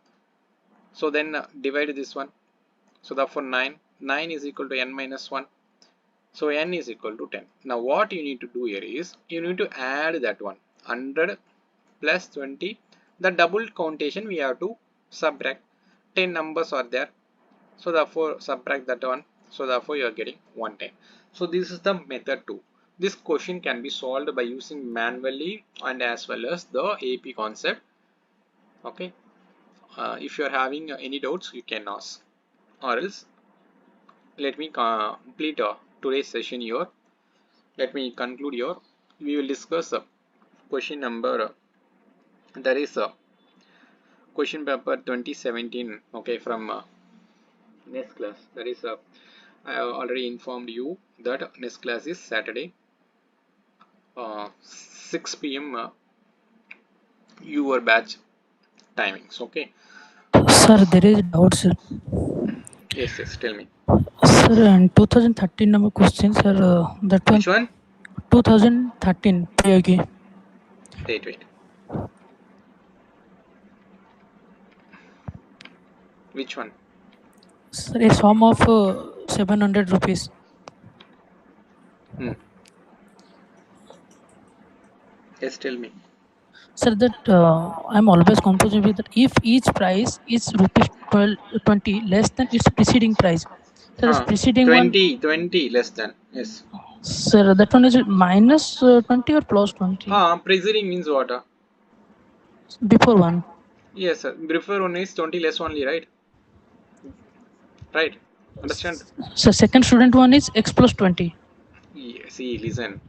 So then divide this one. So therefore 9. 9 is equal to n minus 1. So n is equal to 10. Now what you need to do here is you need to add that one. 100 plus 20. The double countation we have to subtract. 10 numbers are there. So therefore subtract that one. So therefore you are getting 110. So this is the method 2. This question can be solved by using manually and as well as the AP concept. Okay. If you are having any doubts, you can ask, or else let me complete today's session here. Let me conclude here. We will discuss question number, that is question paper 2017. Okay, from next class. That is I have already informed you that next class is Saturday, 6 p.m. Your batch timings. Okay. Sir, there is doubt, sir. Yes, tell me. Sir, in 2013 number question, sir, that one. Which one? 2013 Pyq'S. Wait. Which one? Sir, a sum of 700 rupees. Yes, tell me. Sir, that I'm always confused with that. If each price is rupees 20 less than its preceding price, so the preceding one, 20 less than. Yes. sir, that one is minus 20 or plus 20 Preceding means what? before one. Yes, sir. Before one is 20 less only, right? Right. Understand? So second student one is x plus 20. Yeah, see, listen.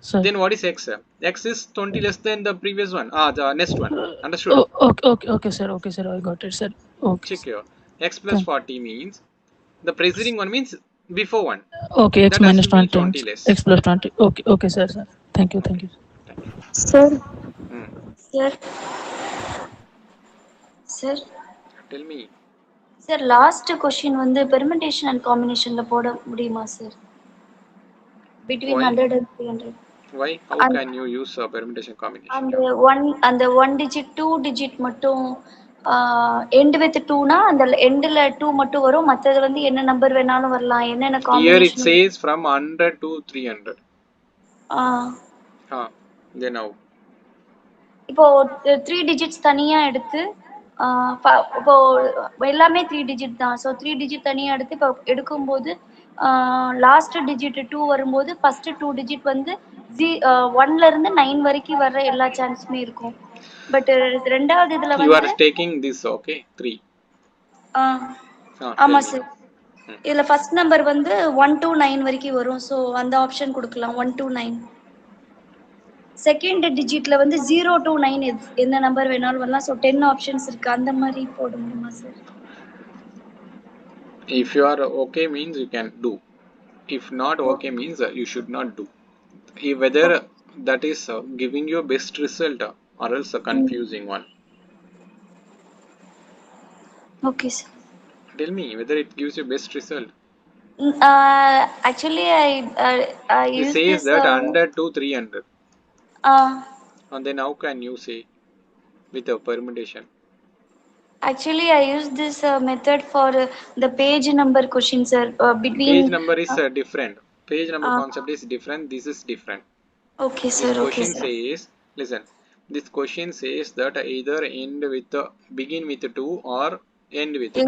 Sir, Then what is x? X is 20 less than the previous one. The next one. Understood? oh, okay, sir, okay, sir, I got it, sir. Okay, Check sir. here. X plus Thank. 40 means the preceding one means before one. Okay, x That has minus to be 20, 20 less. x plus 20. Okay, sir, sir. Thank you, thank Okay. you. Thank you. Sir, Hmm. sir, sir, Tell me. sir, last question வந்து permutation and combinationல போட முடியுமா sir? Between Why? 100 and 300. Why? How And can you use a permutation combination? அந்த one digit, two digit மட்டும் end with 2 னா அந்த endல 2 மட்டும் வரும். மத்தது வந்து என்ன நம்பர் வேணாலும் வரலாம். என்னென்ன Here it combination. says from 100 to 300. Then how? இப்போ 3 digits தனியா எடுத்து இப்போ எல்லாமே 3 digit தான். ஸோ 3 digit தனியா எடுத்து இப்போ எடுக்கும்போது லாஸ்ட் டிஜிட் 2 வரும்போது ஃபர்ஸ்ட் 2 digit வந்து 1ல இருந்து 9 வரைக்கும் வர்ற எல்லா சான்ஸுமே இருக்கும். பட் ரெண்டாவது இதுல You are வந்து taking this, okay? 3. ஆமா Tell me. சார். இதுல ஃபர்ஸ்ட் நம்பர் வந்து 1 to 9 வரைக்கும் வரும். ஸோ அந்த ஆப்ஷன் கொடுக்கலாம் 1 to 9. செகண்ட் டிஜிட்ல வந்து 0 to 9 எந்த நம்பர் வேணாலும் வரலாம். ஸோ 10 ஆப்ஷன்ஸ் இருக்கு. அந்த மாதிரி போட முடியுமா sir? If you are okay means you can do. If not okay means you should not do. Whether that is giving you best result or else a confusing one. Okay sir. Tell me whether it gives you best result. Actually I It use says this that 100 to 300. And then how can you say with a permutation? actually I use this method for the page number question sir. Between Page number is different. Page number concept is different. This is different. okay This sir, okay question sir. says, listen, this question says that either end with begin with 2 or end with 2.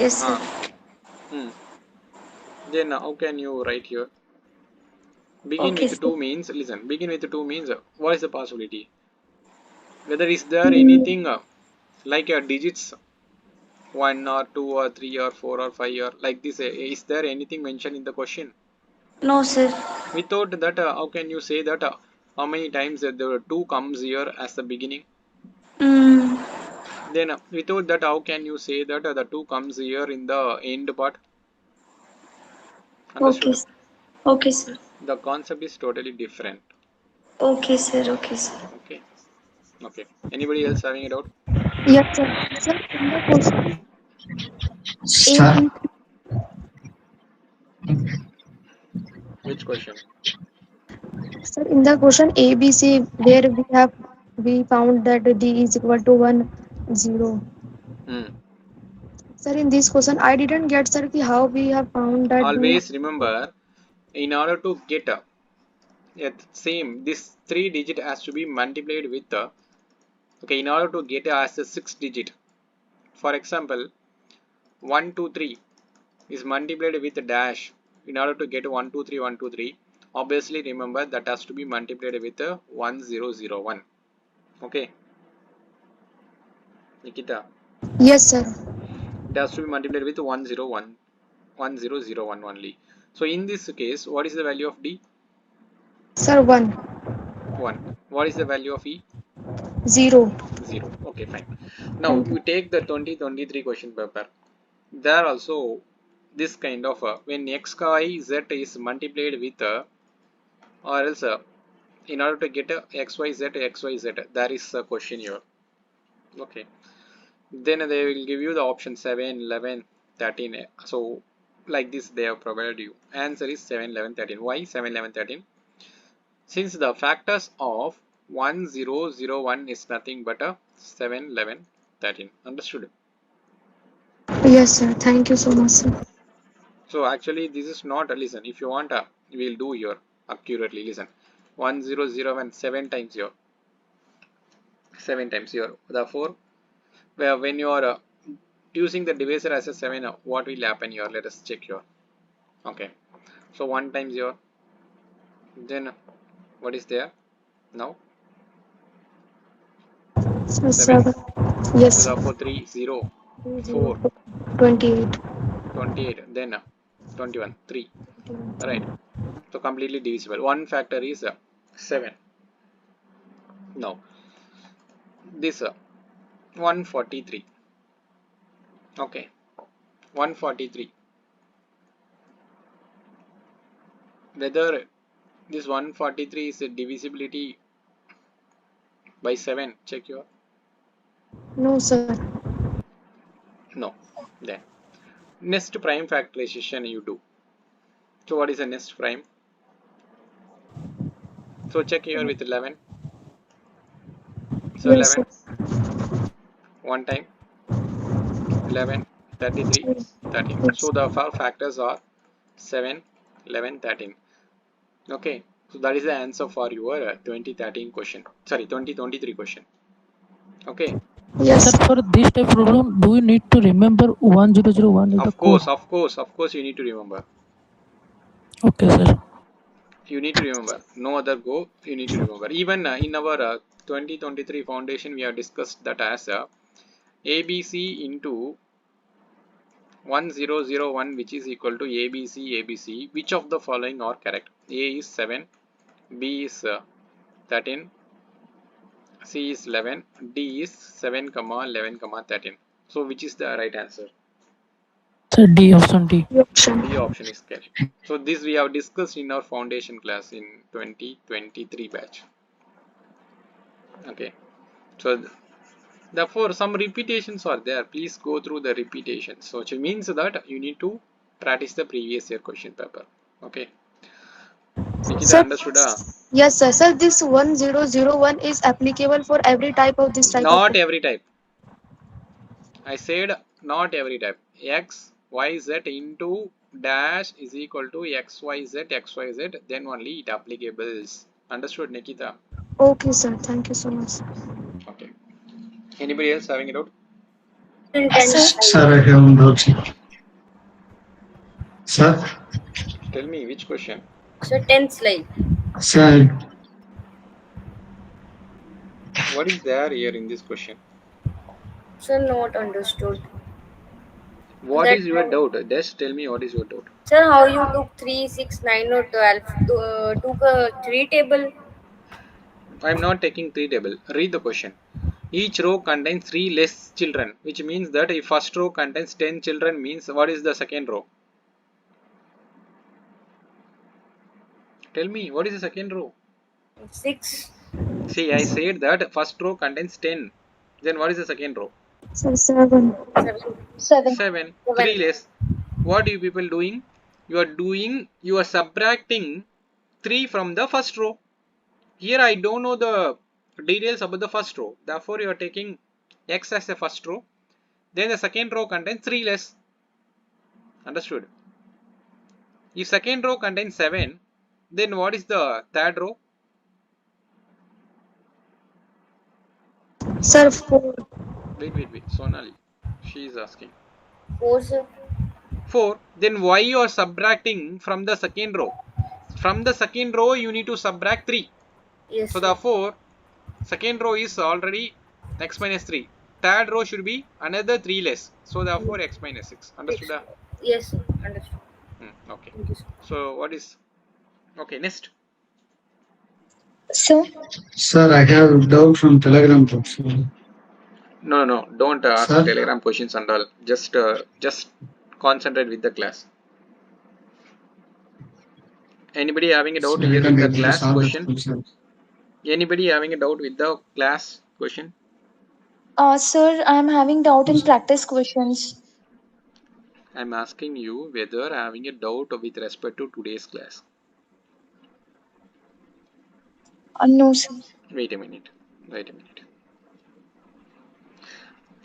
Yes sir. Then how can you write here? Begin Okay with sir. 2 means, listen, begin with 2 means what is the possibility? Whether is there anything like digits 1 or 2 or 3 or 4 or 5 or like this, is there anything mentioned in the question? No sir. Without that, how can you say that how many times the 2 comes here as the beginning? Then without that, how can you say that the 2 comes here in the end part? Okay Understood? sir. Okay sir. The concept is totally different. Okay sir, okay sir. Okay. Okay. Anybody else having a doubt? Yes, sir. Sir, in the question Sir, A, Which question? sir, in the question A, B, C, where we found that D is equal to 1, 0. Sir, in this question, I didn't get, sir, ki how we have found that D. Always remember, in order to get same, this 3 digit has to be multiplied with okay, in order to get as a 6 digit. For example, 1 2 3 is multiplied with a dash. In order to get 1 2 3 1 2 3, obviously remember that has to be multiplied with 1001. Okay, Nikita, Yes, sir. it has to be multiplied with 1001 only. So in this case, what is the value of D? Sir, 1, 1. What is the value of E? 0. 0. Okay, fine. Now Thank we you. take the 2023 question paper. There also this kind of when x, y, z is multiplied with or else in order to get x, y, z, there is a question here. Okay. Then they will give you the option 7, 11, 13. So like this they have provided you. Answer is 7, 11, 13. Why 7, 11, 13? Since the factors of 1, 0, 0, 1 is nothing but a 7, 11, 13. Understood? Yes, sir. Thank you so much, sir. So actually this is not a listen. If you want, we will do here accurately. Listen, 1, 0, 0, and 7 times here. 7 times here. Therefore, when you are using the divisor as a 7, what will happen here? Let us check here. Okay. So 1 times here. Then what is there now? So 7. 7. Yes, So sir. therefore 3, 0, 4, 4. 28. 28. Then 21, 3. Right. So completely divisible. One factor is 7. Now this 143. Okay. 143. Whether this 143 is a divisibility by 7, check your. No, sir. No. Then next prime factorization you do. So what is the next prime? So check here with 11. So Yes, 11 sir. one time, 11, 33, 13. So Yes. the four factors are 7, 11, 13. Okay. So that is the answer for your 2013 question. Sorry, 2023 question. Okay. Yes. Sir, for this type of problem, do you need to remember 1001 is the Of code? course, you need to remember. Okay, sir. You need to remember. No other go. You need to remember. Even in our 2023 foundation, we have discussed that as ABC into 1001, which is equal to ABC. Which of the following are correct? A is 7, B is 13, C is 11, D is 7, 11, 13. So which is the right answer? Sir, D, option D. Option. D option is correct. So this we have discussed in our foundation class in 2023 batch. Okay. So therefore some repetitions are there. Please go through the repetitions. So it means that you need to practice the previous year question paper. Okay. Nikita, Sir, understood? yes, sir. Sir, this 1001 is applicable for every type of this type of. Not every type. I said not every type. X, Y, Z into dash is equal to X, Y, Z, X, Y, Z. Then only it applicables. Understood, Nikita? Okay, sir. Thank you so much. Okay. Anybody else having a doubt? Sir, I have one doubt. Sir, Tell me which question. So 10th slide. sir, What is there here in this question? So not understood. What That is your doubt? Just tell me what is your doubt. sir, how you took 3, 6, 9 or 12? Took a 3 table. I am not taking 3 table. Read the question. Each row contains 3 less children, which means that if first row contains 10 children means what is the second row? Tell me, what is the second row? 6. See, I said that first row contains 10. Then what is the second row? Sir, 7. 7. 7. 3 7. less. What are you people doing? You are subtracting 3 from the first row. Here I don't know the details about the first row. Therefore, you are taking X as the first row. Then the second row contains 3 less. Understood? If second row contains 7, then what is the third row? Sir, Sonali. 4. Wait. Sonali. She is asking. 4, sir. 4. Then why you are subtracting from the second row? From the second row, you need to subtract 3. Yes, So sir. therefore, second row is already x minus 3. Third row should be another 3 less. So therefore, x minus 6. Understood? Yes, sir. Understood. Okay. Thank you, sir. So what is... Okay, next. sir, I have doubt from Telegram group. No. Don't ask Sir, Telegram questions and all. Just concentrate with the class. Anybody having a doubt so I here with can the able to class solve that question? question. Anybody having a doubt with the class question? Sir, I'm having doubt in practice questions. I'm asking you whether having a doubt with respect to today's class. No, sir. Wait a minute. Wait a minute.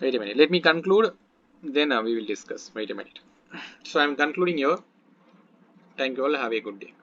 Wait a minute. Let me conclude. Then we will discuss. Wait a minute. So I am concluding here. Thank you all. Have a good day.